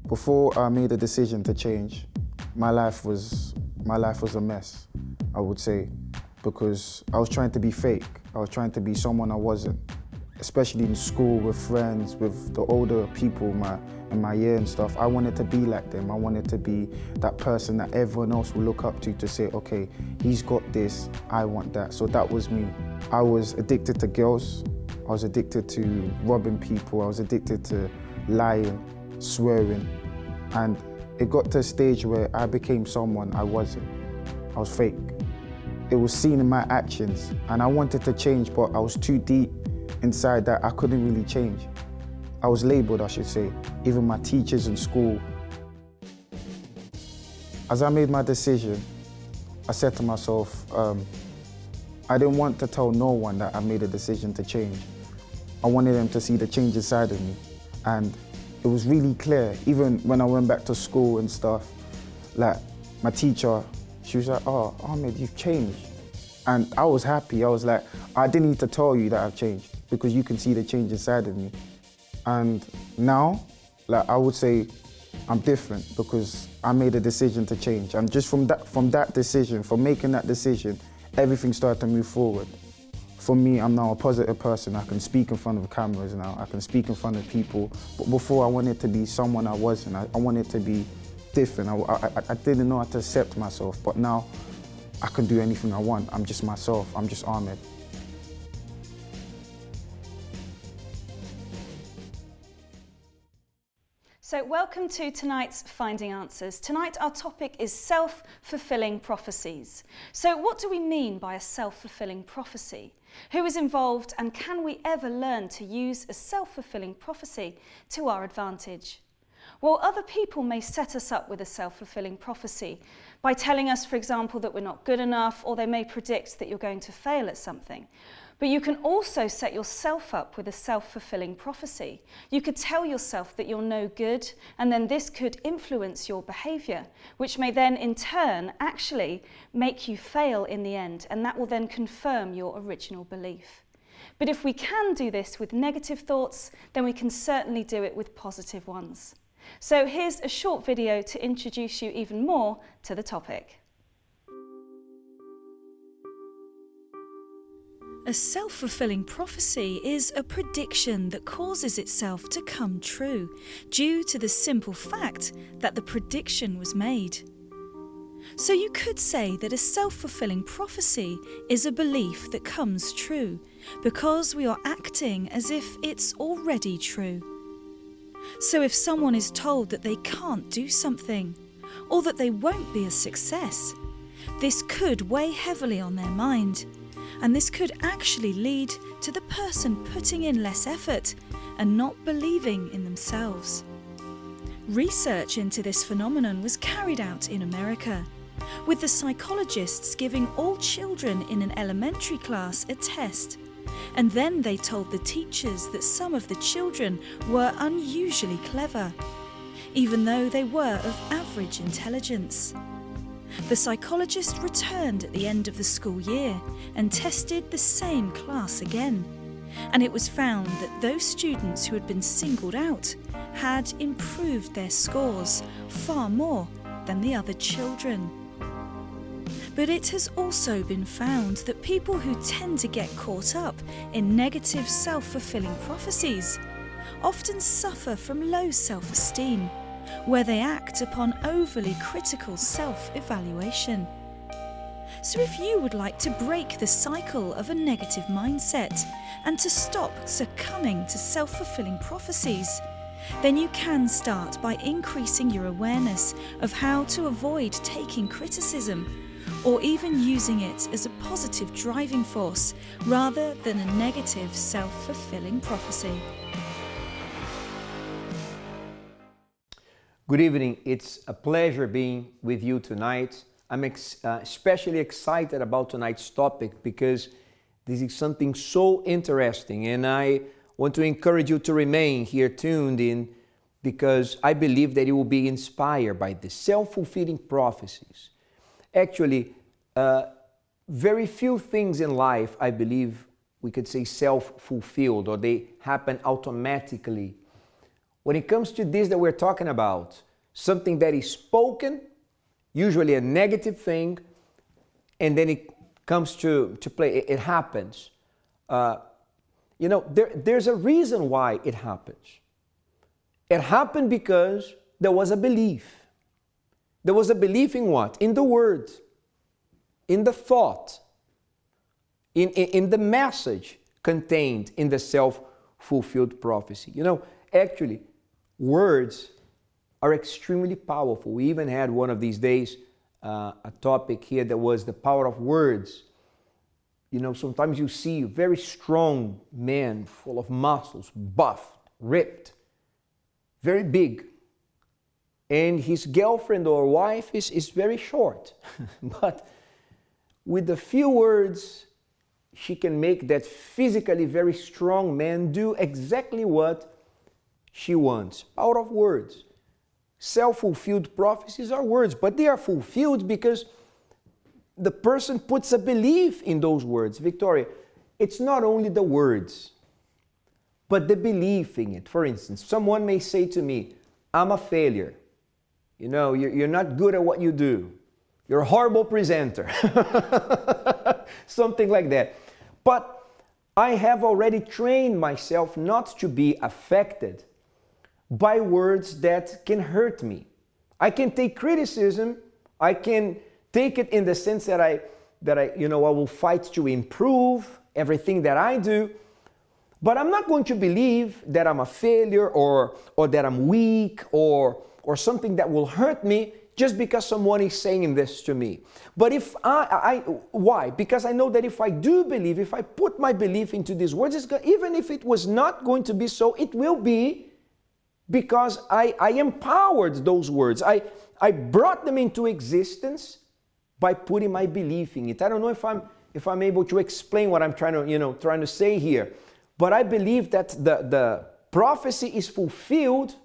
Before I made a decision to change, my life was a mess, I would say, because I was trying to be fake. I was trying to be someone I wasn't, especially in school with friends, with the older people in my year and stuff. I wanted to be like them. I wanted to be that person that everyone else will look up to say, okay, he's got this, I want that. So that was me. I was addicted to girls. I was addicted to robbing people. I was addicted to lying, swearing. And it got to a stage where I became someone I wasn't. I was fake. It was seen in my actions, and I wanted to change, but I was too deep inside that I couldn't really change. I was labeled, I should say, even my teachers in school. As I made my decision, I said to myself, I didn't want to tell no one that I made a decision to change. I wanted them to see the change inside of me. And it was really clear, even when I went back to school and stuff, like my teacher, she was like, oh, Ahmed, you've changed. And I was happy. I was like, I didn't need to tell you that I've changed because you can see the change inside of me. And now, like, I would say I'm different because I made a decision to change. And just from that decision, from making that decision, everything started to move forward. For me, I'm now a positive person. I can speak in front of cameras now. I can speak in front of people. But before, I wanted to be someone I wasn't. I wanted to be different. I didn't know how to accept myself. But now, I can do anything I want. I'm just myself. I'm just Ahmed. So welcome to tonight's Finding Answers. Tonight our topic is self-fulfilling prophecies. So what do we mean by a self-fulfilling prophecy? Who is involved, and can we ever learn to use a self-fulfilling prophecy to our advantage? Well, other people may set us up with a self-fulfilling prophecy by telling us, for example, that we're not good enough, or they may predict that you're going to fail at something. But you can also set yourself up with a self-fulfilling prophecy. You could tell yourself that you're no good, and then this could influence your behaviour, which may then in turn actually make you fail in the end, and that will then confirm your original belief. But if we can do this with negative thoughts, then we can certainly do it with positive ones. So here's a short video to introduce you even more to the topic. A self-fulfilling prophecy is a prediction that causes itself to come true due to the simple fact that the prediction was made. So you could say that a self-fulfilling prophecy is a belief that comes true because we are acting as if it's already true. So if someone is told that they can't do something, or that they won't be a success, this could weigh heavily on their mind. And this could actually lead to the person putting in less effort and not believing in themselves. Research into this phenomenon was carried out in America, with the psychologists giving all children in an elementary class a test, and then they told the teachers that some of the children were unusually clever, even though they were of average intelligence. The psychologist returned at the end of the school year and tested the same class again, and it was found that those students who had been singled out had improved their scores far more than the other children. But it has also been found that people who tend to get caught up in negative self-fulfilling prophecies often suffer from low self-esteem, where they act upon overly critical self-evaluation. So if you would like to break the cycle of a negative mindset and to stop succumbing to self-fulfilling prophecies, then you can start by increasing your awareness of how to avoid taking criticism, or even using it as a positive driving force rather than a negative self-fulfilling prophecy. Good evening. It's a pleasure being with you tonight. I'm especially excited about tonight's topic because this is something so interesting, and I want to encourage you to remain here tuned in because I believe that you will be inspired by the self-fulfilling prophecies. Actually, very few things in life, I believe, we could say self-fulfilled, or they happen automatically when it comes to this that we're talking about, something that is spoken, usually a negative thing, and then it comes to play, it happens. There's a reason why it happens. It happened because there was a belief. There was a belief in what? In the word, in the thought, in the message contained in the self-fulfilled prophecy. Actually, words are extremely powerful. We even had one of these days a topic here that was the power of words. Sometimes you see a very strong man full of muscles, buffed, ripped, very big. And his girlfriend or wife is very short. But with a few words, she can make that physically very strong man do exactly what she wants. Power of words. Self-fulfilled prophecies are words, but they are fulfilled because the person puts a belief in those words. Victoria, it's not only the words, but the belief in it. For instance, someone may say to me, I'm a failure. You're not good at what you do. You're a horrible presenter. Something like that. But I have already trained myself not to be affected by words that can hurt me. I can take criticism. I can take it in the sense that I will fight to improve everything that I do. But I'm not going to believe that I'm a failure or that I'm weak or something that will hurt me just because someone is saying this to me. But if why? Because I know that if I do believe, if I put my belief into these words, even if it was not going to be so, it will be because I empowered those words. I brought them into existence by putting my belief in it. I don't know if I'm able to explain what I'm trying to say here, but I believe that the prophecy is fulfilled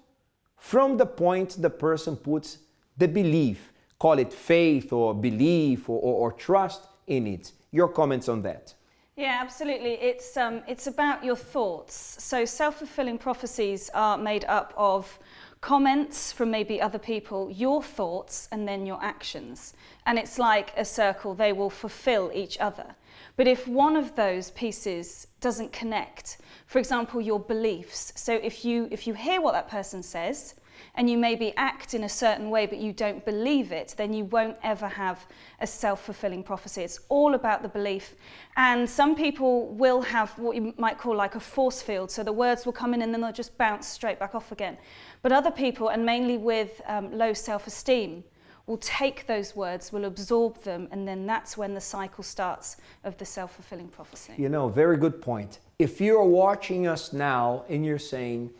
from the point the person puts the belief, call it faith or belief or trust in it. Your comments on that? Yeah, absolutely. It's about your thoughts. So self-fulfilling prophecies are made up of comments from maybe other people, your thoughts, and then your actions. And it's like a circle, they will fulfill each other. But if one of those pieces doesn't connect, for example, your beliefs, so if you hear what that person says, and you maybe act in a certain way, but you don't believe it, then you won't ever have a self-fulfilling prophecy. It's all about the belief. And some people will have what you might call like a force field. So the words will come in and then they'll just bounce straight back off again. But other people, and mainly with low self-esteem, will take those words, will absorb them, and then that's when the cycle starts of the self-fulfilling prophecy. Very good point. If you're watching us now and you're saying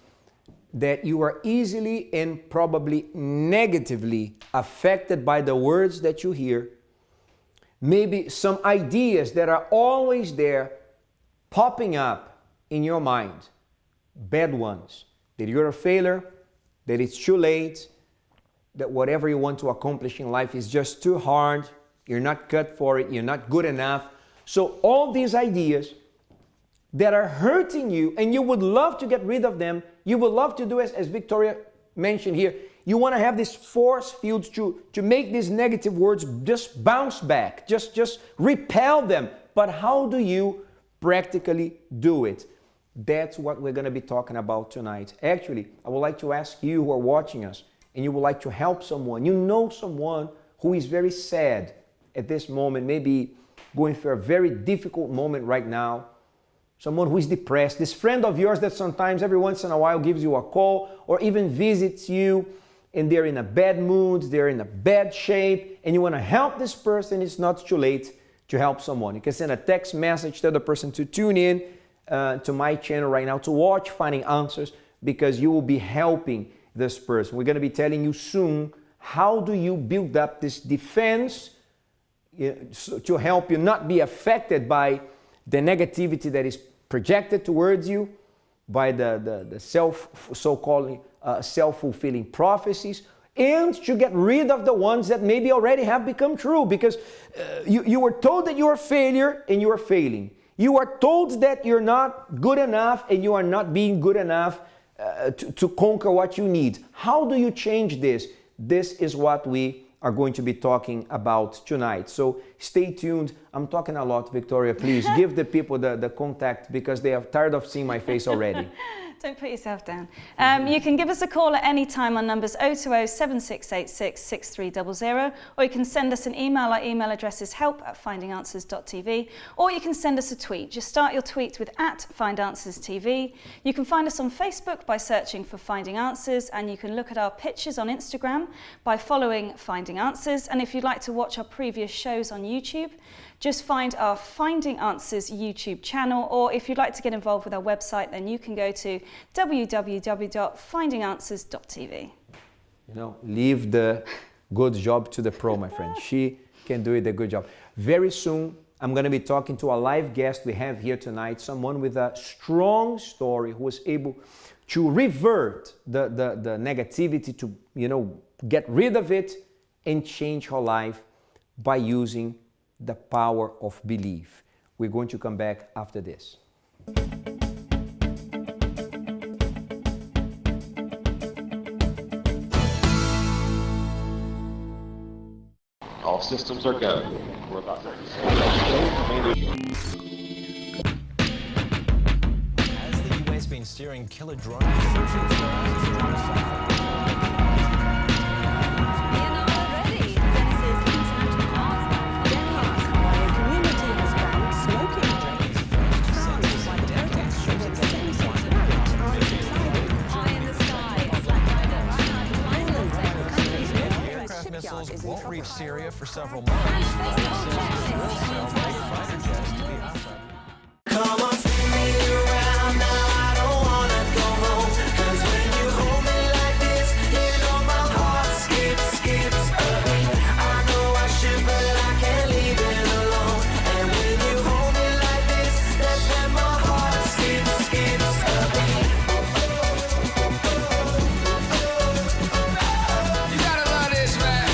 that you are easily and probably negatively affected by the words that you hear, maybe some ideas that are always there popping up in your mind, bad ones, that you're a failure, that it's too late, that whatever you want to accomplish in life is just too hard, you're not cut for it, you're not good enough. So all these ideas that are hurting you and you would love to get rid of them, you would love to do as Victoria mentioned here, you want to have this force field to make these negative words just bounce back, just repel them. But how do you practically do it? That's what we're going to be talking about tonight. Actually, I would like to ask you who are watching us and you would like to help someone. You know someone who is very sad at this moment, maybe going through a very difficult moment right now. Someone who is depressed, this friend of yours that sometimes every once in a while gives you a call or even visits you and they're in a bad mood, they're in a bad shape, and you want to help this person, it's not too late to help someone. You can send a text message to the person to tune in to my channel right now to watch Finding Answers, because you will be helping this person. We're going to be telling you soon how do you build up this defense to help you not be affected by the negativity that is projected towards you by the so-called self-fulfilling prophecies, and to get rid of the ones that maybe already have become true, because you were told that you're a failure and you are failing. You are told that you're not good enough and you are not being good enough. to conquer what you need. How do you change this? This is what we are going to be talking about tonight. So stay tuned. I'm talking a lot, Victoria. Please give the people the contact because they are tired of seeing my face already. Don't put yourself down. You can give us a call at any time on numbers 020 7686 6300, or you can send us an email. Our email address is help@findinganswers.tv, or you can send us a tweet. Just start your tweet with @FindAnswersTV. You can find us on Facebook by searching for Finding Answers, and you can look at our pictures on Instagram by following Finding Answers. And if you'd like to watch our previous shows on YouTube, just find our Finding Answers YouTube channel, or if you'd like to get involved with our website, then you can go to www.findinganswers.tv. You know, leave the good job to the pro, my friend. She can do it a good job. Very soon, I'm going to be talking to a live guest we have here tonight, someone with a strong story who was able to revert the negativity, to, you know, get rid of it and change her life by using the power of belief. We're going to come back after this. All systems are go. We're about to As the US been steering killer drones searching for won't reach Syria for several months. Come on, spin me around now. I don't wanna go home. 'Cause when you hold me like this, you know my heart skips a beat. I know I should, but I can't leave it alone. And when you hold me like this, that's when my heart skips a beat. You gotta love this, man.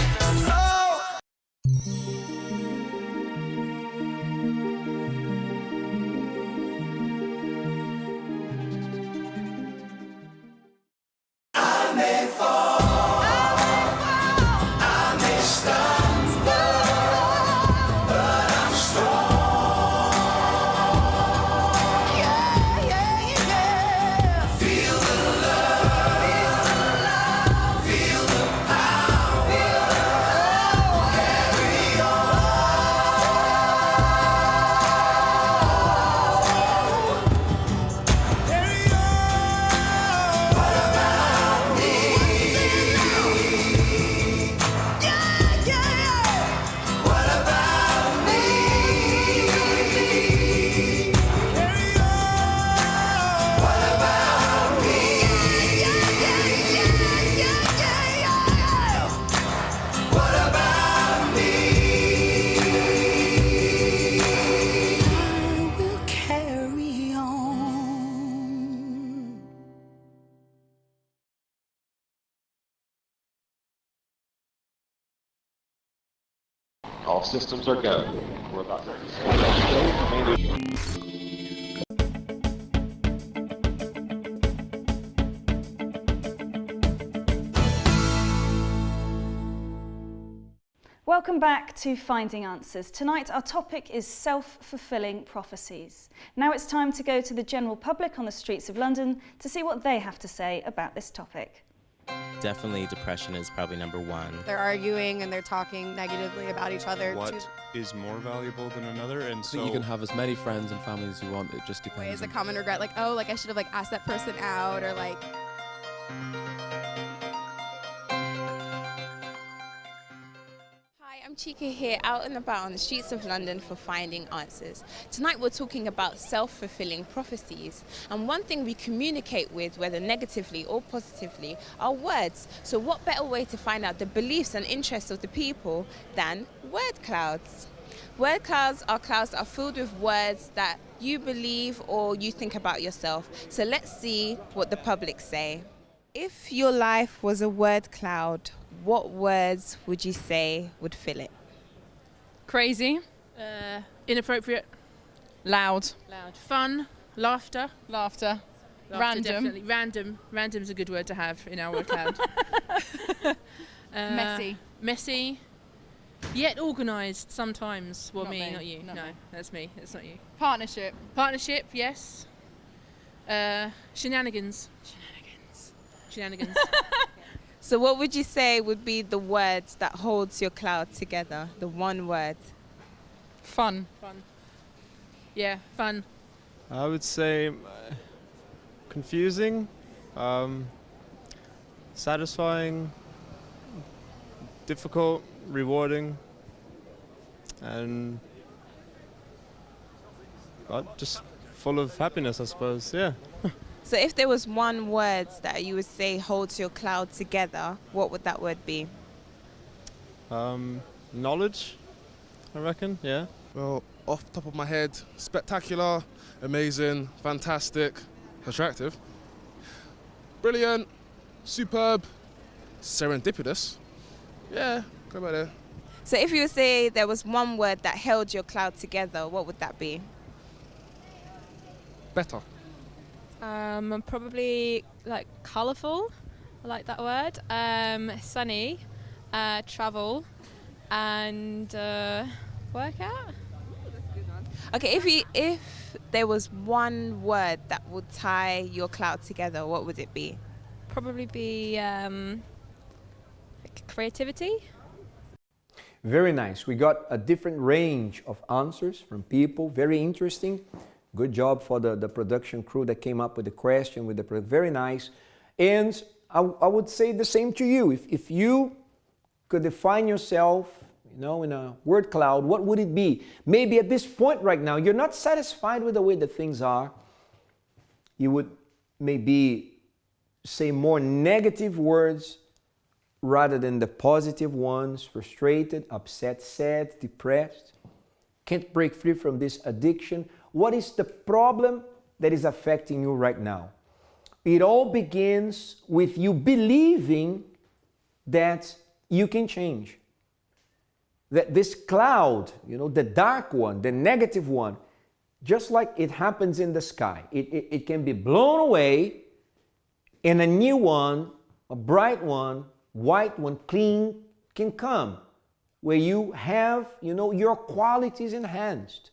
All systems are go. We're about to Welcome back to Finding Answers. Tonight our topic is self-fulfilling prophecies. Now it's time to go to the general public on the streets of London to see what they have to say about this topic. Definitely depression is probably number one. They're arguing and they're talking negatively about each other. What is more valuable than another? And so you can have as many friends and families as you want. It just depends. Is a common regret, like, oh, like I should have like asked that person out, or like. I'm Chika here, out and about on the streets of London for Finding Answers. Tonight we're talking about self-fulfilling prophecies. And one thing we communicate with, whether negatively or positively, are words. So what better way to find out the beliefs and interests of the people than word clouds? Word clouds are clouds that are filled with words that you believe or you think about yourself. So let's see what the public say. If your life was a word cloud, what words would you say would fill it? Crazy, inappropriate, loud, Loud. fun, laughter, Laughter. Laughter, Random. definitely. Random's a good word to have in our cloud. Messy. Messy. Yet organised sometimes. Well, Not me, not you. not No, me. that's me. That's not you. Partnership. Partnership, yes. Shenanigans. Shenanigans. So what would you say would be the word that holds your cloud together? The one word. Fun. Fun. Yeah, fun. I would say confusing, satisfying, difficult, rewarding, and just full of happiness, I suppose. Yeah. So if there was one word that you would say holds your cloud together, what would that word be? Knowledge, I reckon. Yeah. Well, off the top of my head, spectacular, amazing, fantastic, attractive, brilliant, superb, serendipitous. Yeah, go about there. So if you would say there was one word that held your cloud together, what would that be? Better. Probably like colourful. I like that word. Sunny, travel, and workout. Okay, if there was one word that would tie your cloud together, what would it be? Probably be like creativity. Very nice. We got a different range of answers from people. Very interesting. Good job for the production crew that came up with the question, very nice. And I would say the same to you. If you could define yourself, in a word cloud, what would it be? Maybe at this point right now, you're not satisfied with the way that things are. You would maybe say more negative words rather than the positive ones: frustrated, upset, sad, depressed, can't break free from this addiction. What is the problem that is affecting you right now? It all begins with you believing that you can change. That this cloud, the dark one, the negative one, just like it happens in the sky, it can be blown away and a new one, a bright one, white one, clean, can come where you have, your qualities enhanced.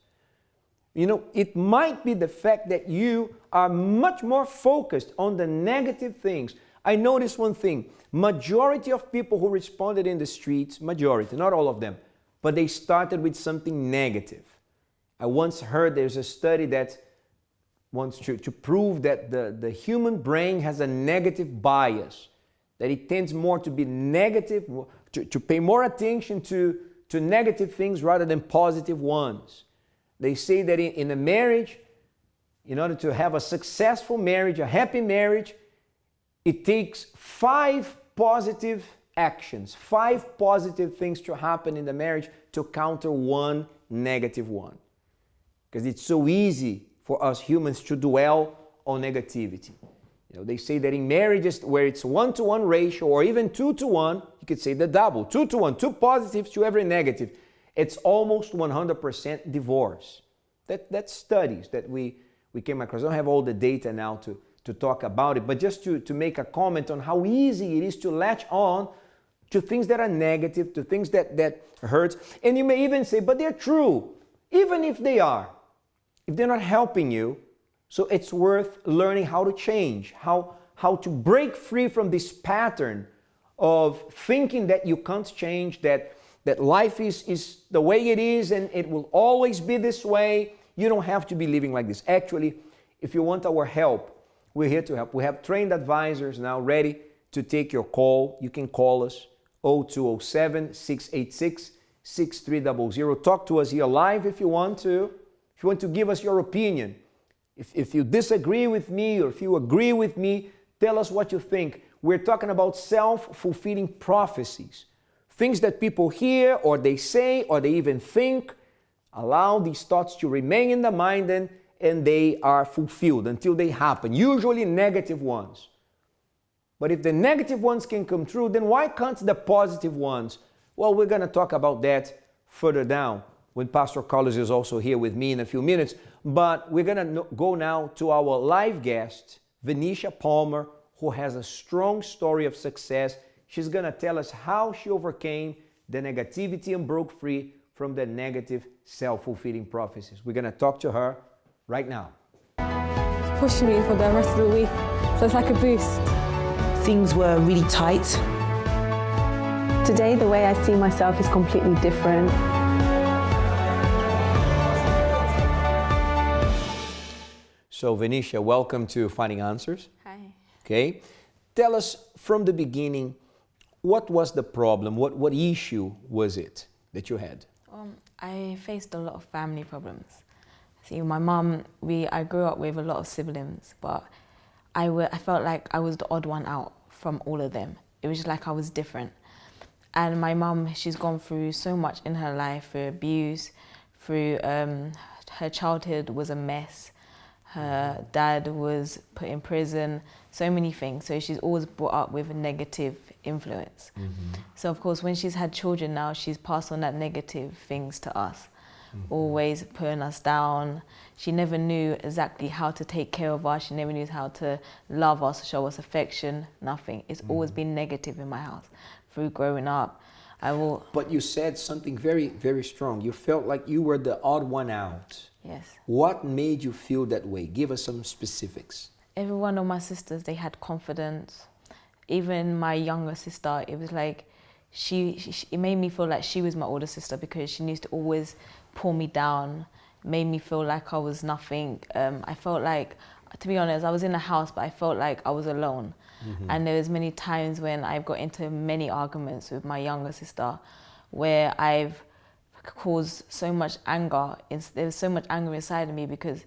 It might be the fact that you are much more focused on the negative things. I noticed one thing. Majority of people who responded in the streets, majority, not all of them, but they started with something negative. I once heard there's a study that wants to prove that the human brain has a negative bias, that it tends more to be negative, to pay more attention to negative things rather than positive ones. They say that in a marriage, in order to have a successful marriage, a happy marriage, it takes 5 positive actions, 5 positive things to happen in the marriage to counter 1 negative one. Because it's so easy for us humans to dwell on negativity. They say that in marriages where it's 1-to-1 ratio or even 2-to-1, you could say the double, 2-to-1, 2 positives to every negative. It's almost 100% divorce. That's studies that we came across. I don't have all the data now to talk about it, but just to make a comment on how easy it is to latch on to things that are negative, to things that hurt. And you may even say, but they're true. Even if they are, if they're not helping you, so it's worth learning how to change, how to break free from this pattern of thinking that you can't change, that life is the way it is and it will always be this way. You don't have to be living like this. Actually, if you want our help, we're here to help. We have trained advisors now ready to take your call. You can call us 0207-686-6300. Talk to us here live if you want to. If you want to give us your opinion. If you disagree with me or if you agree with me, tell us what you think. We're talking about self-fulfilling prophecies. Things that people hear or they say or they even think, allow these thoughts to remain in the mind and they are fulfilled until they happen, usually negative ones. But if the negative ones can come true, then why can't the positive ones? Well, we're going to talk about that further down when Pastor Carlos is also here with me in a few minutes. But we're going to go now to our live guest, Venetia Palmer, who has a strong story of success. She's gonna tell us how she overcame the negativity and broke free from the negative self-fulfilling prophecies. We're gonna talk to her right now. It's pushing me for the rest of the week, so it's like a boost. Things were really tight. Today, the way I see myself is completely different. So Venetia, welcome to Finding Answers. Hi. Okay, tell us from the beginning, what was the problem? What issue was it that you had? I faced a lot of family problems. See, my mum, I grew up with a lot of siblings, but I felt like I was the odd one out from all of them. It was just like I was different. And my mum, she's gone through so much in her life, through abuse, through her childhood was a mess. Her dad was put in prison, so many things. So she's always brought up with a negative influence. So of course, when she's had children now, she's passed on that negative things to us, always putting us down. She never knew exactly how to take care of us. She never knew how to love us, show us affection, nothing. It's always been negative in my house through growing up. But you said something very, very strong. You felt like you were the odd one out. Yes. What made you feel that way? Give us some specifics. Every one of my sisters, they had confidence. Even my younger sister, it was like it made me feel like she was my older sister because she used to always pull me down, made me feel like I was nothing. I felt like, to be honest, I was in a house, but I felt like I was alone. And there was many times when I've got into many arguments with my younger sister where I've caused so much anger. There was so much anger inside of me because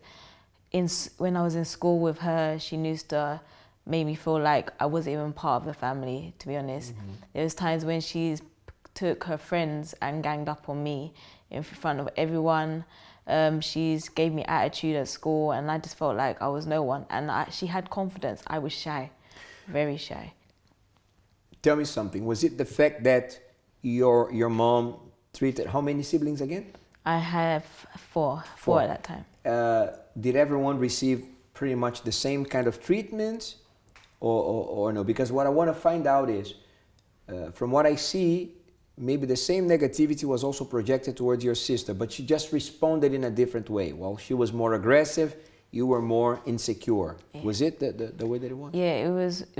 when I was in school with her, she used to make me feel like I wasn't even part of the family, to be honest. There was times when she took her friends and ganged up on me in front of everyone. She's gave me attitude at school and I just felt like I was no one. And she had confidence. I was shy, very shy. Tell me something. Was it the fact that your mom treated, how many siblings again? I have four at that time. Did everyone receive pretty much the same kind of treatment or no? Because what I want to find out is, from what I see, maybe the same negativity was also projected towards your sister, but she just responded in a different way. While she was more aggressive, you were more insecure. Yeah. Was it the way that it was? Yeah, it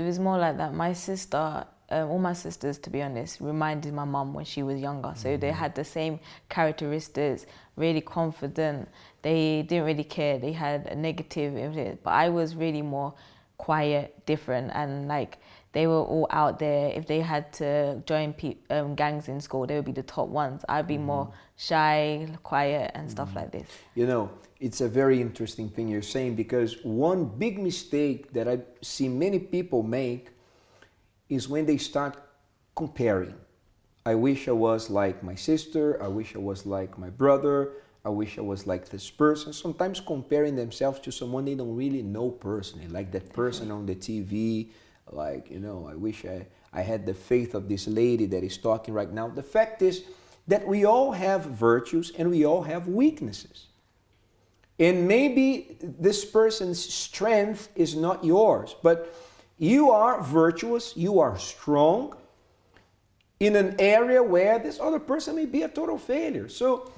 was more like that. My sister, all my sisters, to be honest, reminded my mum when she was younger. So they had the same characteristics, really confident. They didn't really care. They had a negative influence. But I was really more quiet, different, and like they were all out there. If they had to join gangs in school, they would be the top ones. I'd be more shy, quiet, and stuff like this. You know, it's a very interesting thing you're saying, because one big mistake that I see many people make is when they start comparing. I wish I was like my sister, I wish I was like my brother, I wish I was like this person. Sometimes comparing themselves to someone they don't really know personally, like that person on the TV, like, you know, I wish I had the faith of this lady that is talking right now. The fact is that we all have virtues and we all have weaknesses. And maybe this person's strength is not yours, but you are virtuous, you are strong in an area where this other person may be a total failure. So,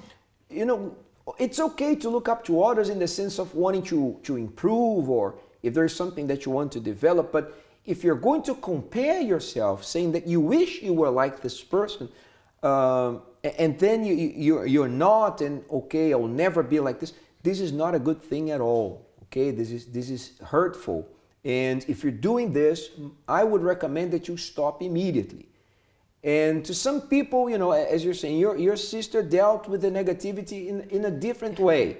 you know, it's okay to look up to others in the sense of wanting to improve, or if there's something that you want to develop. But if you're going to compare yourself, saying that you wish you were like this person, and then you're not, and okay, I'll never be like this, this is not a good thing at all. Okay, this is hurtful. And if you're doing this, I would recommend that you stop immediately. And to some people, you know, as you're saying, your sister dealt with the negativity in a different way.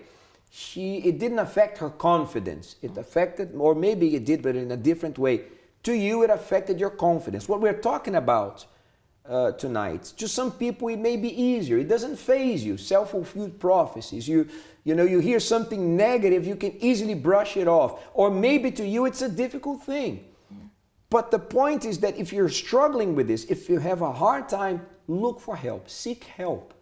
It didn't affect her confidence. It affected, or maybe it did, but in a different way. To you, it affected your confidence. What we're talking about tonight, to some people, it may be easier. It doesn't faze you. Self-fulfilled prophecies. You hear something negative, you can easily brush it off. Or maybe to you, it's a difficult thing. But the point is that if you're struggling with this, if you have a hard time, look for help, seek help.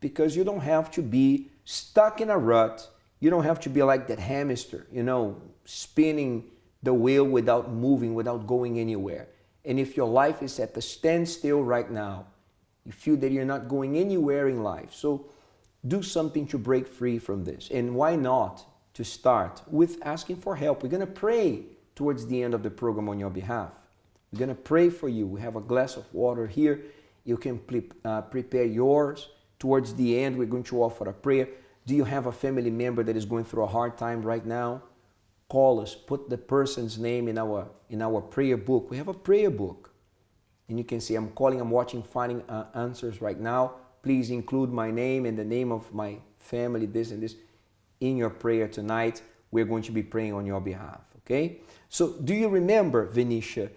Because you don't have to be stuck in a rut. You don't have to be like that hamster, you know, spinning the wheel without moving, without going anywhere. And if your life is at the standstill right now, you feel that you're not going anywhere in life. So do something to break free from this. And why not to start with asking for help? We're going to pray towards the end of the program on your behalf. We're going to pray for you. We have a glass of water here. You can prepare yours. Towards the end, we're going to offer a prayer. Do you have a family member that is going through a hard time right now? Call us. Put the person's name in our prayer book. We have a prayer book. And you can see I'm calling, I'm watching, finding answers right now. Please include my name and the name of my family, this and this, in your prayer tonight. We're going to be praying on your behalf, okay? So do you remember, Venetia,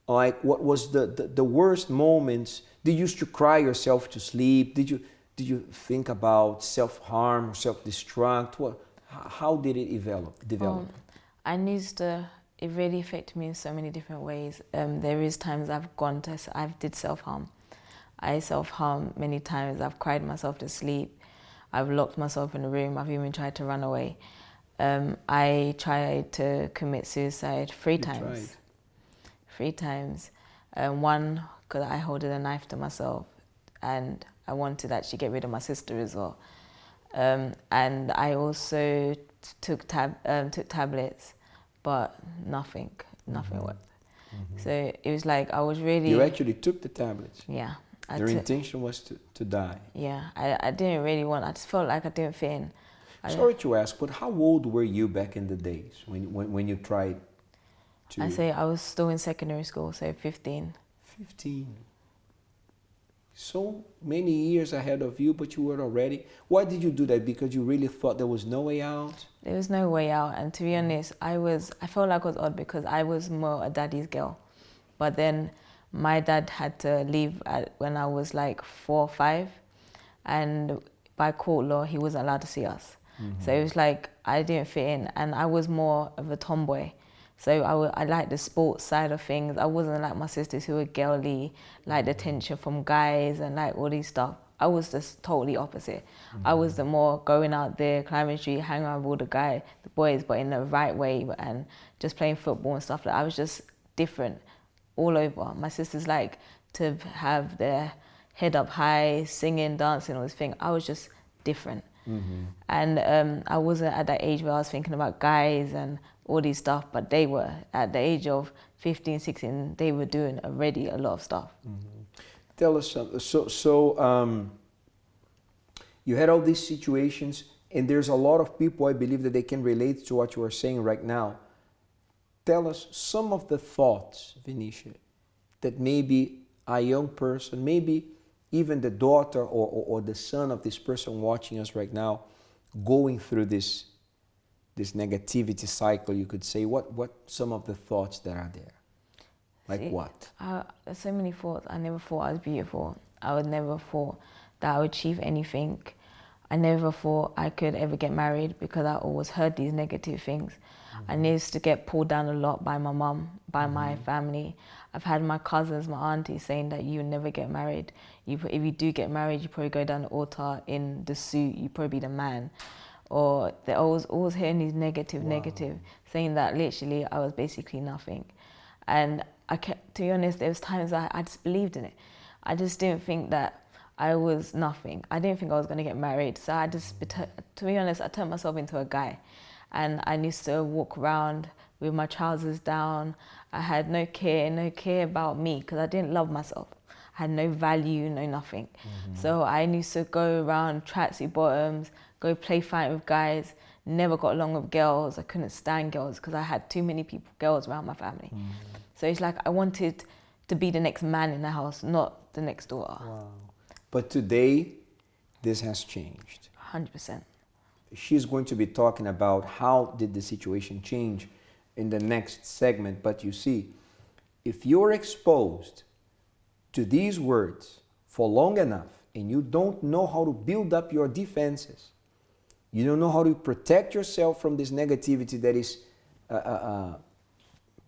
like what was the worst moments? Did you used to cry yourself to sleep? Did you think about self-harm or self-destruct? How did it develop? I used to, it really affected me in so many different ways. There is times I've did self-harm. I self-harm many times. I've cried myself to sleep. I've locked myself in a room. I've even tried to run away. I tried to commit suicide three times. 3 times. One, because I held a knife to myself and I wanted to actually get rid of my sister as well. And I also took tablets, but nothing worked. So it was like I was really... You actually took the tablets? Yeah. Your intention was to die? Yeah, I didn't really want, I just felt like I didn't fit in. Sorry to ask, but how old were you back in the days when you tried to... I say I was still in secondary school, so 15. 15. So many years ahead of you, but you were already... Why did you do that? Because you really thought there was no way out? There was no way out, and to be honest, I felt like I was odd because I was more a daddy's girl. But then my dad had to leave when I was like 4 or 5, and by court law, he wasn't allowed to see us. So it was like I didn't fit in, and I was more of a tomboy. So I liked the sports side of things. I wasn't like my sisters who were girly, like the attention from guys and like all these stuff. I was just totally opposite. I was the more going out there, climbing the street, hanging around with all the boys, but in the right way, and just playing football and stuff. Like I was just different all over. My sisters like to have their head up high, singing, dancing, all this thing. I was just different. And I wasn't at that age where I was thinking about guys and all these stuff, but they were at the age of 15, 16, they were doing already a lot of stuff. Tell us something. So you had all these situations, and there's a lot of people, I believe, that they can relate to what you are saying right now. Tell us some of the thoughts, Venetia, that maybe a young person, maybe even the daughter or the son of this person watching us right now, going through this negativity cycle, you could say. What some of the thoughts that are there? Like what? There's so many thoughts. I never thought I was beautiful. I would never thought that I would achieve anything. I never thought I could ever get married because I always heard these negative things. I used to get pulled down a lot by my mum, by my family. I've had my cousins, my aunties saying that you never get married. If you do get married, you probably go down the altar in the suit, you probably be the man. Or they're always hearing these negative, saying that literally I was basically nothing. And to be honest, there was times I just believed in it. I just didn't think that I was nothing. I didn't think I was going to get married. So I just, to be honest, I turned myself into a guy. And I used to walk around with my trousers down. I had no care about me because I didn't love myself. I had no value, no nothing. So I used to go around tracksuit bottoms, go play fight with guys, never got along with girls. I couldn't stand girls because I had too many girls around my family. So it's like I wanted to be the next man in the house, not the next daughter. Wow. But today, this has changed. 100%. She's going to be talking about how did the situation change in the next segment. But you see, if you're exposed to these words for long enough and you don't know how to build up your defenses, you don't know how to protect yourself from this negativity that is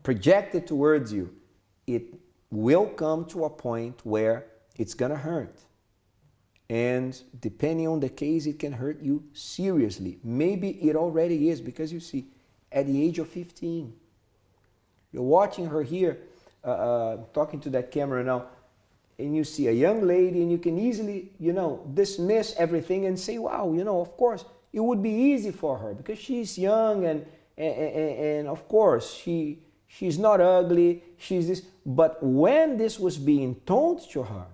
projected towards you, it will come to a point where it's gonna hurt. And depending on the case, it can hurt you seriously. Maybe it already is, because you see, at the age of 15, You're watching her here, talking to that camera now, and you see a young lady, and you can easily, dismiss everything and say, wow, of course, it would be easy for her because she's young and of course, she's not ugly, she's this. But when this was being told to her,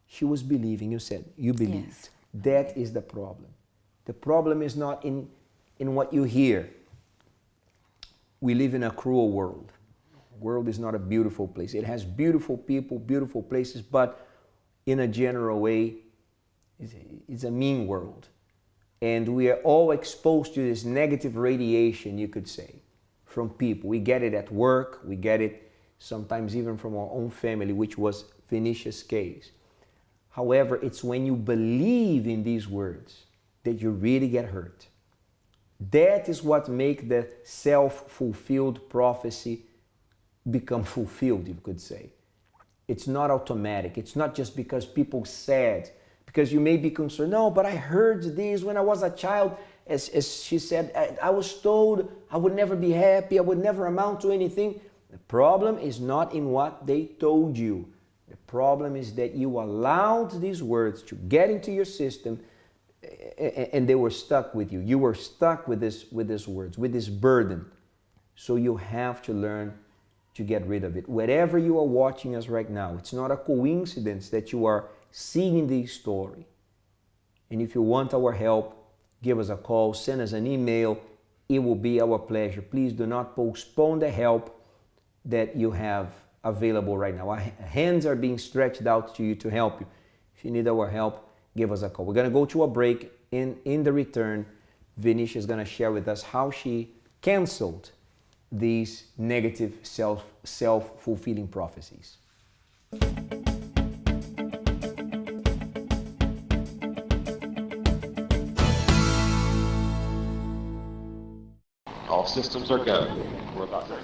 she was believing. You said, you believed. Yes. That is the problem. The problem is not in what you hear. We live in a cruel world. The world is not a beautiful place. It has beautiful people, beautiful places, but in a general way, it's a mean world. And we are all exposed to this negative radiation, you could say, from people. We get it at work, we get it sometimes even from our own family, which was Venetia's case. However, it's when you believe in these words that you really get hurt. That is what makes the self-fulfilled prophecy become fulfilled, you could say. It's not automatic. It's not just because people said, because you may be concerned, no, but I heard this when I was a child. As she said, I was told I would never be happy, I would never amount to anything. The problem is not in what they told you. The problem is that you allowed these words to get into your system and they were stuck with you. You were stuck with these words, with this burden. So you have to learn to get rid of it. Wherever you are watching us right now, it's not a coincidence that you are seeing this story. And if you want our help, give us a call, send us an email. It will be our pleasure. Please do not postpone the help that you have available right now. Our hands are being stretched out to you to help you. If you need our help, give us a call. We're going to go to a break. In the return, Venetia is going to share with us how she canceled these negative self-fulfilling prophecies. All systems are go. We're about to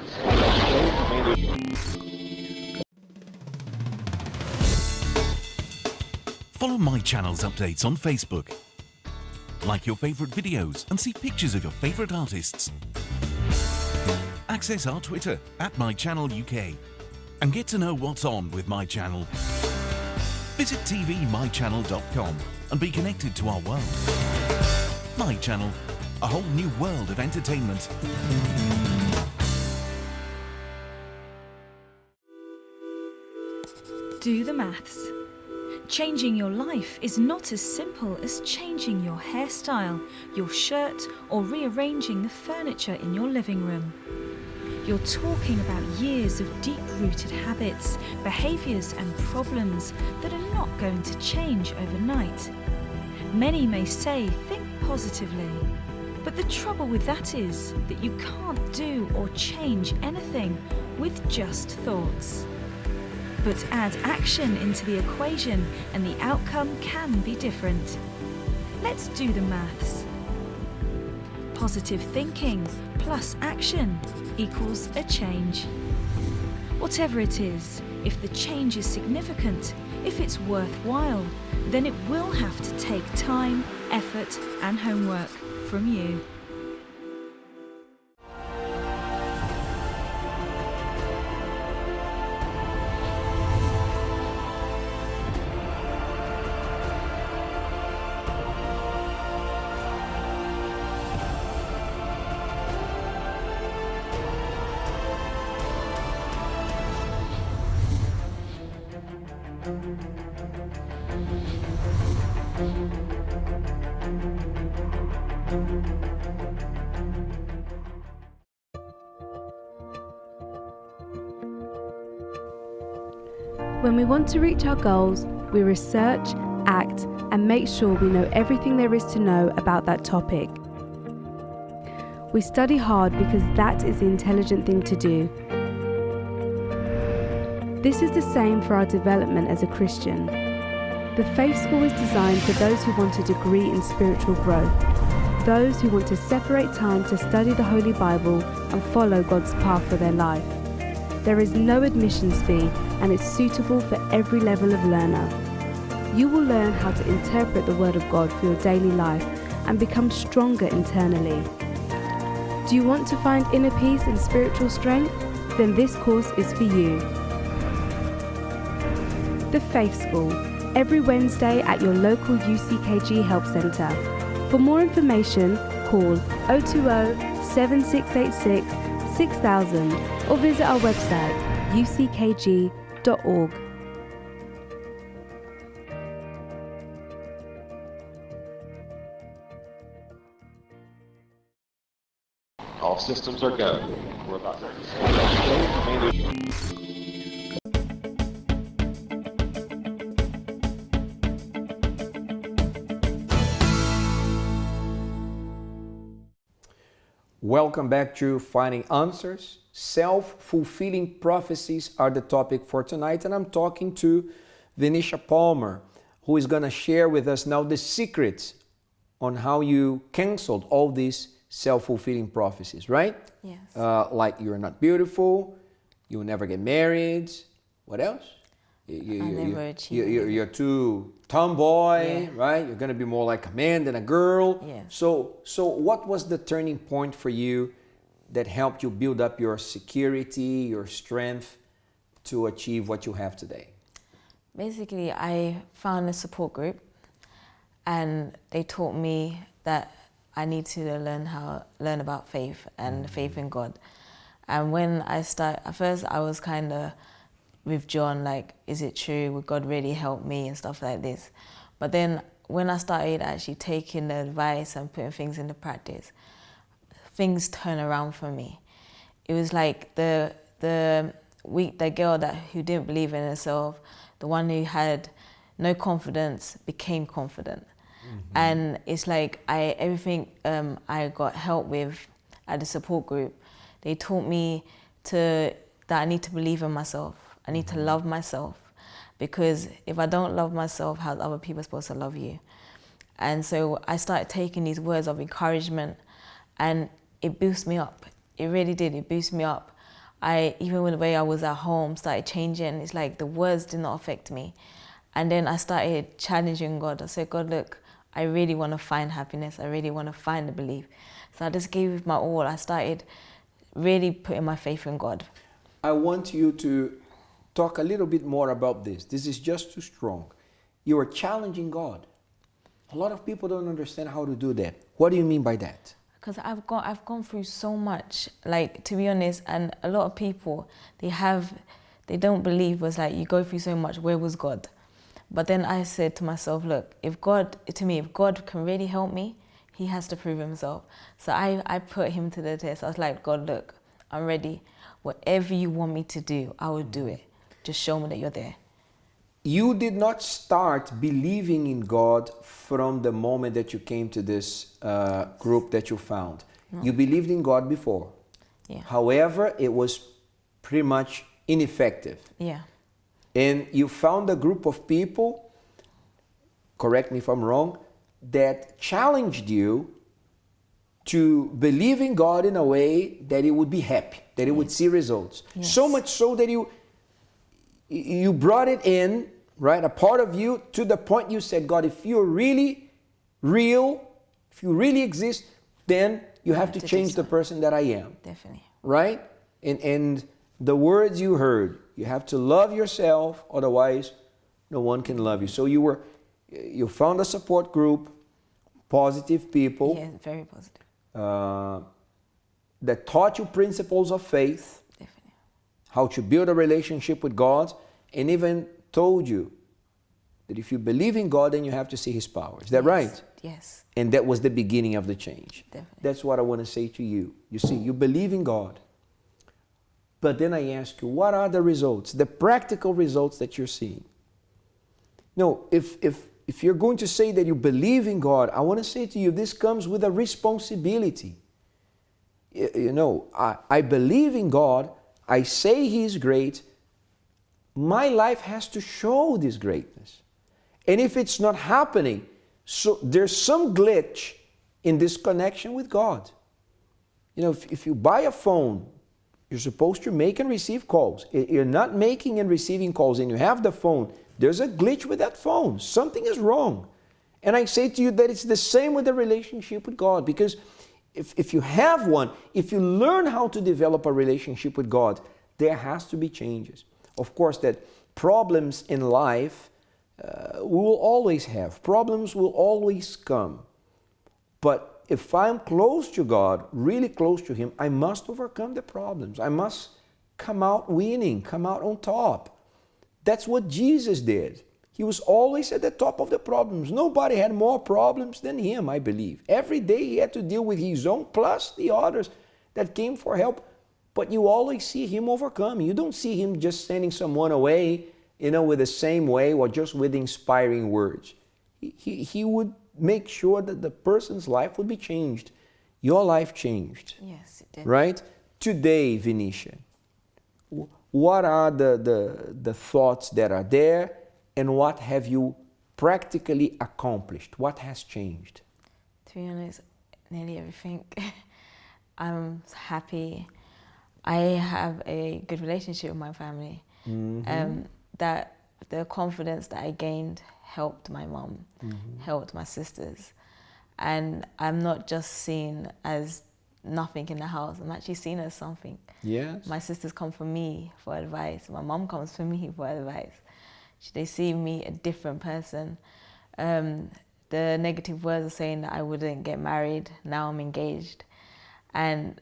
Follow my channel's updates on Facebook. Like your favorite videos and see pictures of your favorite artists. Access our Twitter @MyChannelUK and get to know what's on with My Channel. Visit tvmychannel.com and be connected to our world. My Channel, a whole new world of entertainment. Do the maths. Changing your life is not as simple as changing your hairstyle, your shirt, or rearranging the furniture in your living room. You're talking about years of deep-rooted habits, behaviours and problems that are not going to change overnight. Many may say, think positively, but the trouble with that is that you can't do or change anything with just thoughts. But add action into the equation and the outcome can be different. Let's do the maths. Positive thinking plus action equals a change. Whatever it is, if the change is significant, if it's worthwhile, then it will have to take time, effort, and homework from you. When we want to reach our goals, we research, act, and make sure we know everything there is to know about that topic. We study hard because that is the intelligent thing to do. This is the same for our development as a Christian. The Faith School is designed for those who want a degree in spiritual growth, those who want to separate time to study the Holy Bible and follow God's path for their life. There is no admissions fee and it's suitable for every level of learner. You will learn how to interpret the Word of God for your daily life and become stronger internally. Do you want to find inner peace and spiritual strength? then this course is for you. The Faith School, every Wednesday at your local UCKG Help Centre. For more information, call 020 7686 6000 or visit our website uckg.org. All systems are go. We're about to Welcome back to Finding Answers. Self-fulfilling prophecies are the topic for tonight, and I'm talking to Venetia Palmer, who is going to share with us now the secrets on how you canceled all these self-fulfilling prophecies, right? Yes. Like you're not beautiful, you'll never get married. What else? You're too tomboy, right? You're going to be more like a man than a girl. Yeah. So what was the turning point for you that helped you build up your security, your strength to achieve what you have today? Basically, I found a support group, and they taught me that I need to learn about faith and faith in God. And when I started, at first I was kind of with John, like, is it true? Would God really help me and stuff like this? But then when I started actually taking the advice and putting things into practice, things turned around for me. It was like the girl who didn't believe in herself, the one who had no confidence, became confident. And it's like everything I got help with at the support group, they taught me that I need to believe in myself. I need to love myself, because if I don't love myself, how are other people supposed to love you? And so I started taking these words of encouragement, and it boosted me up. It really did. It boosted me up. Even when the way I was at home started changing, it's like the words did not affect me. And then I started challenging God. I said, God, look, I really want to find happiness. I really want to find the belief. So I just gave it my all. I started really putting my faith in God. I want you to talk a little bit more about this. This is just too strong. You are challenging God. A lot of people don't understand how to do that. What do you mean by that? Because I've gone through so much, like, to be honest, and a lot of people, they don't believe, was like, you go through so much, where was God? But then I said to myself, look, if God can really help me, he has to prove himself. So I put him to the test. I was like, God, look, I'm ready. Whatever you want me to do, I will do it. Just show me that you're there. You did not start believing in God from the moment that you came to this group that you found. No. You believed in God before. Yeah. However, it was pretty much ineffective. Yeah. And you found a group of people, correct me if I'm wrong, that challenged you to believe in God in a way that it would be happy, that it would see results. Yes. So much so that you brought it in, right, a part of you, to the point you said, God, if you're really real, if you really exist, then you have to change the person that I am. Definitely. Right? And the words you heard, you have to love yourself, otherwise no one can love you. So you found a support group, positive people. Yeah, very positive. That taught you principles of faith. Definitely. How to build a relationship with God, and even told you that if you believe in God, then you have to see his power. Is that right? Yes. And that was the beginning of the change. Definitely. That's what I want to say to you. You see, you believe in God. But then I ask you, what are the results, the practical results that you're seeing? No, if you're going to say that you believe in God, I want to say to you, this comes with a responsibility. You know, I believe in God, I say he is great, my life has to show this greatness. And if it's not happening, so there's some glitch in this connection with God. You know, if you buy a phone, you're supposed to make and receive calls. You're not making and receiving calls, and you have the phone, there's a glitch with that phone. Something is wrong. And I say to you that it's the same with the relationship with God, because if you have one, if you learn how to develop a relationship with God, There has to be changes. Of course, that problems in life we will always have. Problems will always come. But if I'm close to God, really close to Him, I must overcome the problems. I must come out winning, come out on top. That's what Jesus did. He was always at the top of the problems. Nobody had more problems than Him, I believe. Every day He had to deal with His own plus the others that came for help. But you always see Him overcoming. You don't see Him just sending someone away, with the same way or just with inspiring words. He would make sure that the person's life would be changed. Your life changed. Yes, it did. Right? Today, Venetia, what are the thoughts that are there, and what have you practically accomplished? What has changed? To be honest, nearly everything. I'm happy. I have a good relationship with my family. That the confidence that I gained helped my mum, helped my sisters. And I'm not just seen as nothing in the house. I'm actually seen as something. Yes. My sisters come for me for advice. My mum comes for me for advice. They see me a different person. The negative words are saying that I wouldn't get married. Now I'm engaged. And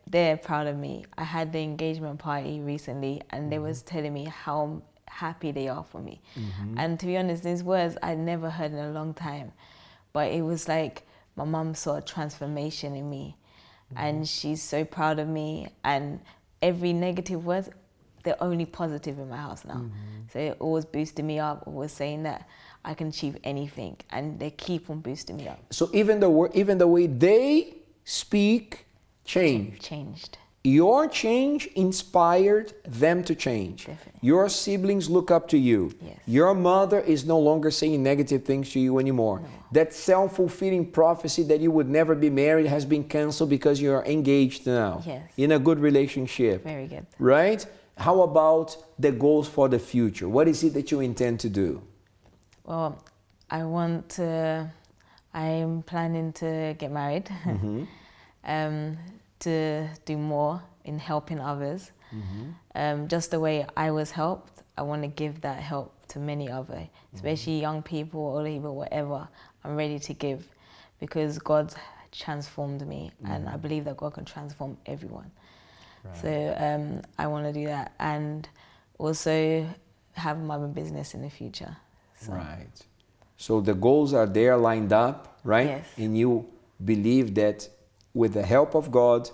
they're proud of me. I had the engagement party recently and they was telling me how happy they are for me. And to be honest, these words I'd never heard in a long time. But it was like my mum saw a transformation in me. And she's so proud of me. And every negative word, they're only positive in my house now. So it always boosted me up, always saying that I can achieve anything. And they keep on boosting me up. So even the way they speak changed. Your change inspired them to change. Definitely. Your siblings look up to you. Yes. Your mother is no longer saying negative things to you anymore. No. That self-fulfilling prophecy that you would never be married has been canceled because you are engaged now. Yes. In a good relationship. Very good. Right? How about the goals for the future? What is it that you intend to do? Well, I'm planning to get married. To do more in helping others. Just the way I was helped, I want to give that help to many others, especially young people or even whatever. I'm ready to give because God's transformed me and I believe that God can transform everyone. Right. So I want to do that and also have my own business in the future. So. Right. So the goals are there lined up, right? Yes. And you believe that with the help of God,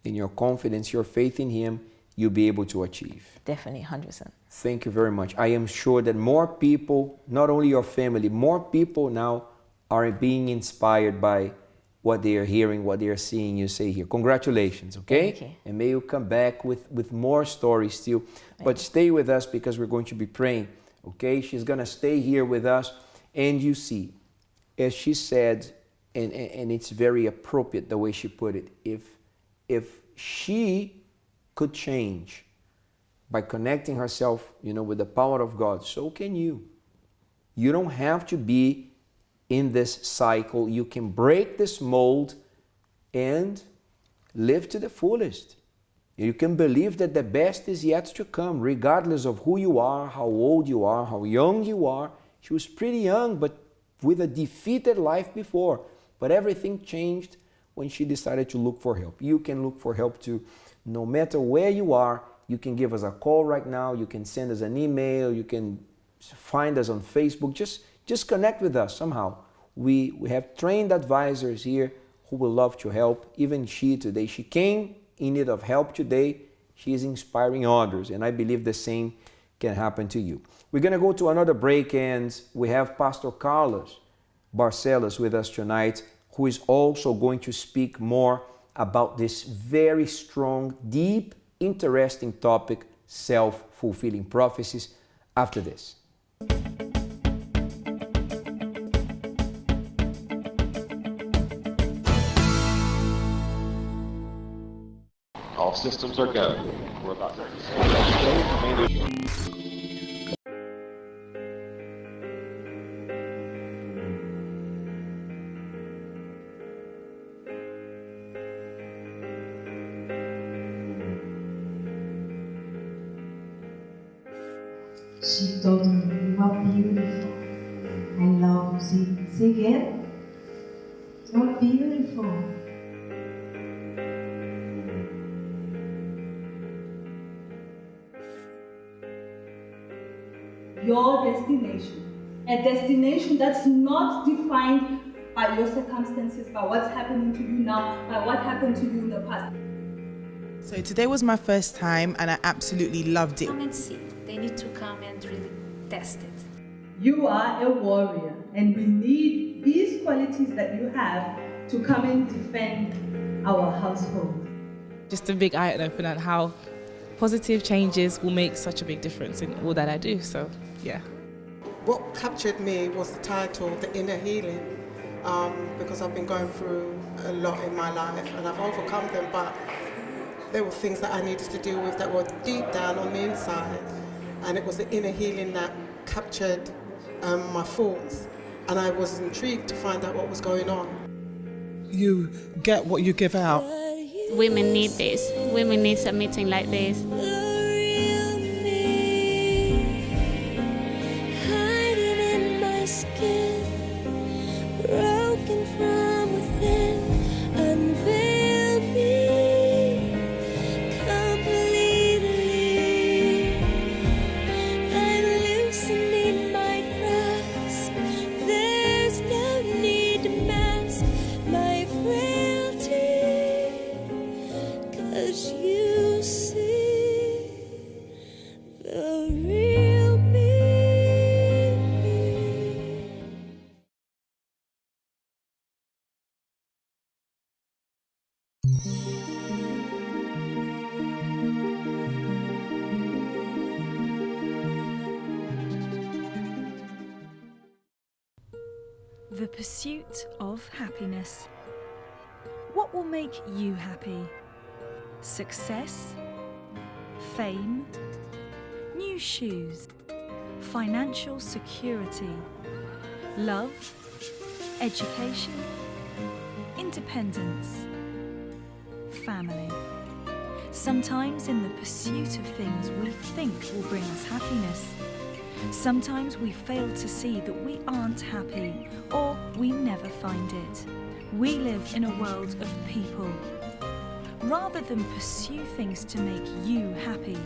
in your confidence, your faith in Him, you'll be able to achieve. Definitely, 100%. Thank you very much. I am sure that more people, not only your family, more people now are being inspired by what they are hearing, what they are seeing you say here. Congratulations, okay? Thank you. And may you come back with more stories still. But stay with us because we're going to be praying, okay? She's going to stay here with us. And you see, as she said, and it's very appropriate the way she put it, if she could change by connecting herself, with the power of God, so can you. You don't have to be in this cycle. You can break this mold and live to the fullest. You can believe that the best is yet to come, regardless of who you are, how old you are, how young you are. She was pretty young, but with a defeated life before. But everything changed when she decided to look for help. You can look for help too. No matter where you are, you can give us a call right now. You can send us an email. You can find us on Facebook. Just connect with us somehow. We have trained advisors here who will love to help. Even she today, she came in need of help today. She is inspiring others. And I believe the same can happen to you. We're going to go to another break and we have Pastor Carlos Barcelos with us tonight, who is also going to speak more about this very strong, deep, interesting topic, self-fulfilling prophecies, after this. All systems are go. We're about to She told me, you are beautiful. I love you. Say again. You are beautiful. Your destination, a destination that's not defined by your circumstances, by what's happening to you now, by what happened to you in the past. So today was my first time and I absolutely loved it. Come and see. They need to come and really test it. You are a warrior, and we need these qualities that you have to come and defend our household. Just a big eye-opener on how positive changes will make such a big difference in all that I do, so yeah. What captured me was the title, The Inner Healing, because I've been going through a lot in my life and I've overcome them, but there were things that I needed to deal with that were deep down on the inside, and it was the inner healing that captured my thoughts, and I was intrigued to find out what was going on. You get what you give out. Women need this. Women need a meeting like this. Hiding in my skin, broken from within, unveil me completely. I'm loosening my grasp. There's no need to mask my frailty, 'cause you see the real me. The pursuit of happiness. What will make you happy? Success? Fame? New shoes? Financial security? Love? Education? Independence? Family? Sometimes in the pursuit of things we think will bring us happiness, sometimes we fail to see that we aren't happy, or we never find it. We live in a world of people. Rather than pursue things to make you happy,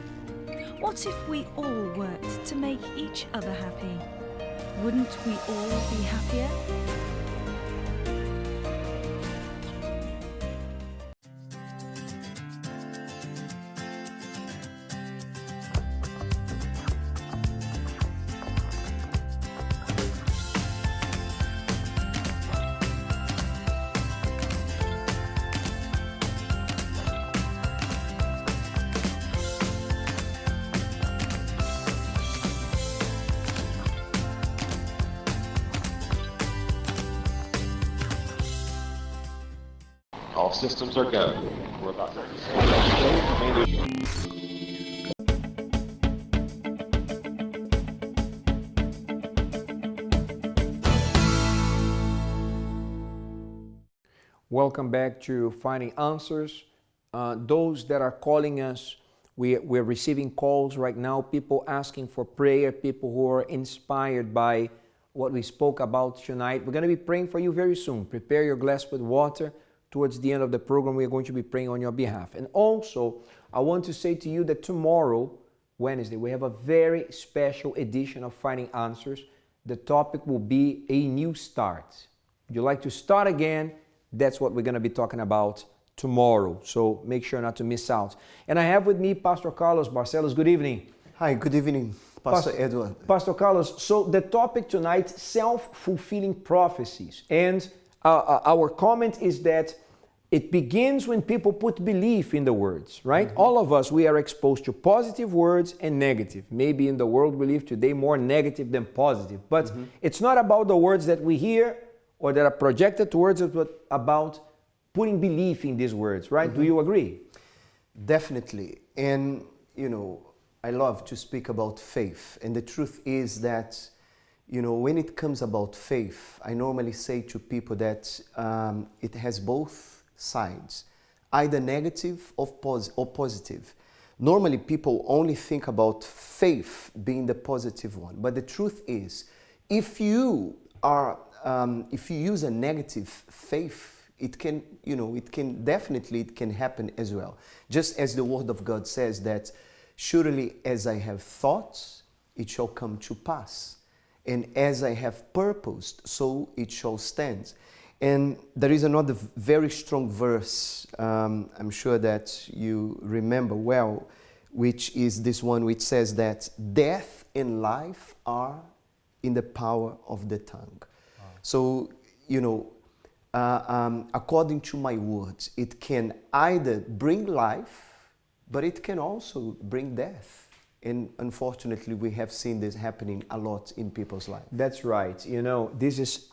what if we all worked to make each other happy? Wouldn't we all be happier? All systems are go. We're about to Welcome back to Finding Answers. Those that are calling us, we're receiving calls right now, people asking for prayer, people who are inspired by what we spoke about tonight. We're going to be praying for you very soon. Prepare your glass with water. Towards the end of the program, we are going to be praying on your behalf. And also, I want to say to you that tomorrow, Wednesday, we have a very special edition of Finding Answers. The topic will be a new start. Would you like to start again? That's what we're going to be talking about tomorrow. So make sure not to miss out. And I have with me Pastor Carlos Barcelos. Good evening. Hi, good evening, Pastor Edward. Pastor Carlos, so the topic tonight, self-fulfilling prophecies. And our comment is that it begins when people put belief in the words, right? Mm-hmm. All of us, we are exposed to positive words and negative. Maybe in the world we live today, more negative than positive. But it's not about the words that we hear or that are projected towards us, but about putting belief in these words, right? Do you agree? Definitely. And, you know, I love to speak about faith. And the truth is that, you know, when it comes about faith, I normally say to people that it has both sides, either negative or positive. normally people only think about faith being the positive one. But the truth is, if you use a negative faith, it can happen as well. Just as the Word of God says that, surely as I have thoughts, it shall come to pass. And as I have purposed, so it shall stand. And there is another very strong verse, I'm sure that you remember well, which is this one which says that death and life are in the power of the tongue. Wow. So, according to my words, it can either bring life, but it can also bring death. And unfortunately, we have seen this happening a lot in people's lives. That's right. These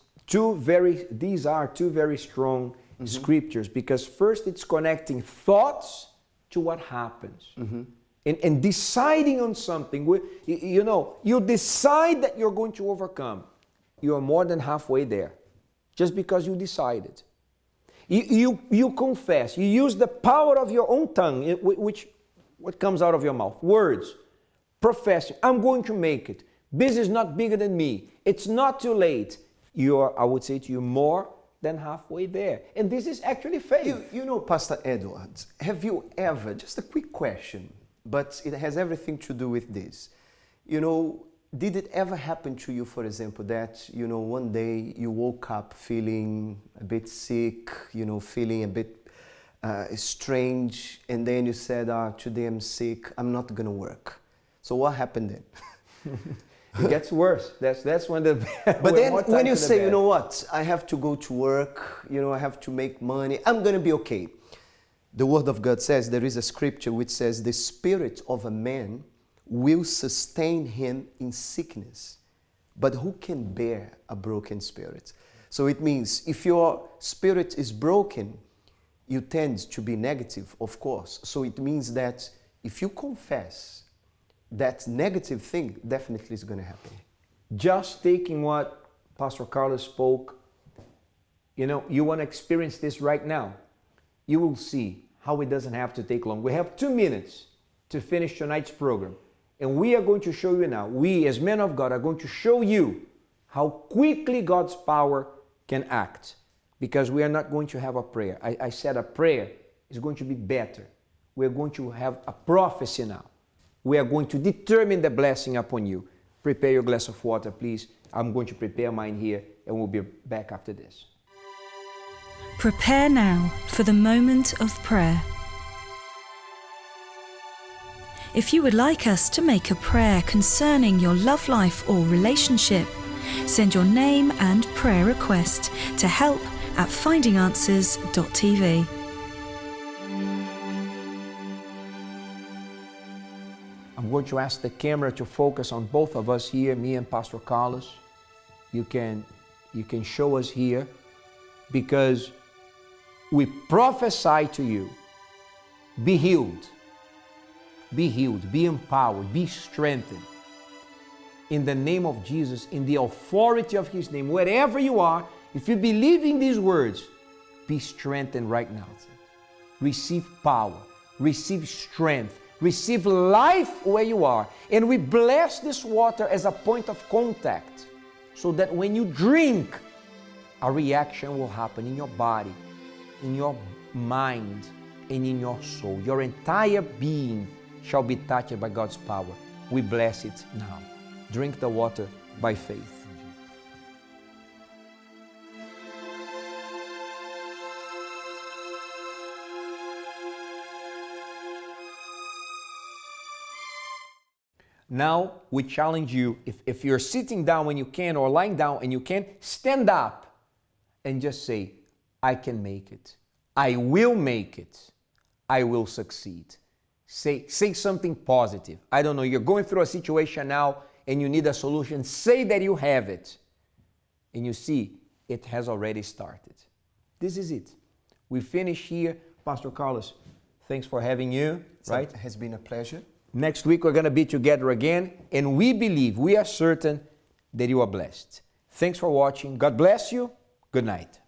are two very strong scriptures, because first it's connecting thoughts to what happens. And deciding on something. You decide that you're going to overcome. You are more than halfway there, just because you decided. You confess. You use the power of your own tongue, what comes out of your mouth. Words. Professing. I'm going to make it. This is not bigger than me. It's not too late. I would say to you, more than halfway there. And this is actually faith. Pastor Edwards, have you ever, just a quick question, but it has everything to do with this. Did it ever happen to you, for example, that, one day you woke up feeling a bit sick, feeling a bit strange, and then you said, today I'm sick, I'm not going to work. So what happened then? It gets worse. That's when the... But then when you say, you know what, I have to go to work, I have to make money, I'm going to be okay. The Word of God says, there is a scripture which says, the spirit of a man will sustain him in sickness. But who can bear a broken spirit? So it means if your spirit is broken, you tend to be negative, of course. So it means that if you confess, that negative thing definitely is going to happen. Just taking what Pastor Carlos spoke, you want to experience this right now. You will see how it doesn't have to take long. We have 2 minutes to finish tonight's program. And we are going to show you now, we as men of God are going to show you how quickly God's power can act. Because we are not going to have a prayer. I said a prayer is going to be better. We are going to have a prophecy now. We are going to determine the blessing upon you. Prepare your glass of water, please. I'm going to prepare mine here, and we'll be back after this. Prepare now for the moment of prayer. If you would like us to make a prayer concerning your love life or relationship, send your name and prayer request to help@findinganswers.tv. I'm going to ask the camera to focus on both of us here, me and Pastor Carlos. You can show us here, because we prophesy to you, be healed, be empowered, be strengthened. In the name of Jesus, in the authority of His name, wherever you are, if you believe in these words, be strengthened right now. Receive power, receive strength, receive life where you are. And we bless this water as a point of contact, so that when you drink, a reaction will happen in your body, in your mind, and in your soul. Your entire being shall be touched by God's power. We bless it now. Drink the water by faith. Now we challenge you, if you're sitting down when you can, or lying down and you can, stand up and just say, I can make it. I will make it. I will succeed. Say something positive. I don't know, you're going through a situation now and you need a solution. Say that you have it. And you see, it has already started. This is it. We finish here. Pastor Carlos, thanks for having you. Right? It has been a pleasure. Next week we're going to be together again, and we believe, we are certain that you are blessed. Thanks for watching. God bless you. Good night.